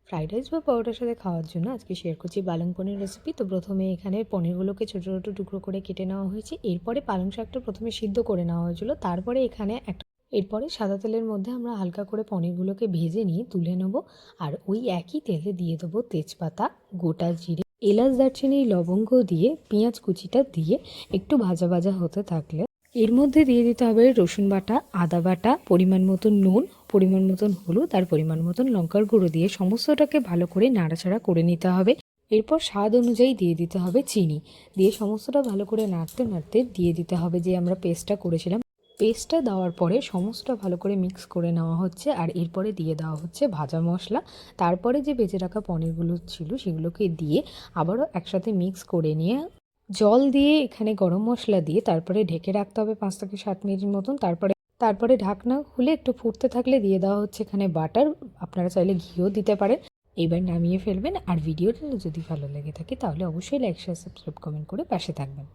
Fried rice বা পরোটার সাথে খাওয়ার জন্য আজকে শেয়ার করছি পালং পনির রেসিপি। তো প্রথমে এখানে পনিরগুলোকে ছোটো ছোটো টুকরো করে কেটে নেওয়া হয়েছে। এরপরে পালং শাকটা প্রথমে সিদ্ধ করে নেওয়া হয়েছিল। তারপরে এরপরে সাদা তেলের মধ্যে আমরা হালকা করে পনিরগুলোকে ভেজে নিয়ে তুলে নেব। আর ওই একই তেলে দিয়ে দেবো তেজপাতা, গোটা জিরে, এলাচ, দারচিনি, লবঙ্গ দিয়ে পেঁয়াজ কুচিটা দিয়ে একটু ভাজা ভাজা হতে থাকলে এর মধ্যে দিয়ে দিতে হবে রসুন বাটা, আদা বাটা, পরিমাণ মতন নুন, পরিমাণ মতন হলুদ আর পরিমাণ মতন লঙ্কার গুঁড়ো দিয়ে সমস্তটাকে ভালো করে নাড়াচাড়া করে নিতে হবে। এরপর স্বাদ অনুযায়ী দিয়ে দিতে হবে চিনি, দিয়ে সমস্তটা ভালো করে নাড়তে নাড়তে দিয়ে দিতে হবে যে আমরা পেস্টটা করেছিলাম। পেস্টটা দেওয়ার পরে সমস্তটা ভালো করে মিক্স করে নেওয়া হচ্ছে। আর এরপরে দিয়ে দেওয়া হচ্ছে ভাজা মশলা। তারপরে যে বেজে রাখা পনিরগুলো ছিল সেগুলোকে দিয়ে আবারও একসাথে মিক্স করে নিয়ে জল দিয়ে এখানে গরম মশলা দিয়ে তারপরে ঢেকে রাখতে হবে 5 থেকে 7 মিনিট মতন। তারপরে ঢাকনা খুলে একটু ফুটতে থাকলে দিয়ে দেওয়া হচ্ছে এখানে বাটার, আপনারা চাইলে ঘিও দিতে পারেন। এবার নামিয়ে ফেলবেন। আর ভিডিওটা যদি ভালো লেগে থাকে তাহলে অবশ্যই লাইক, শেয়ার, সাবস্ক্রাইব, কমেন্ট করে পাশে থাকবেন।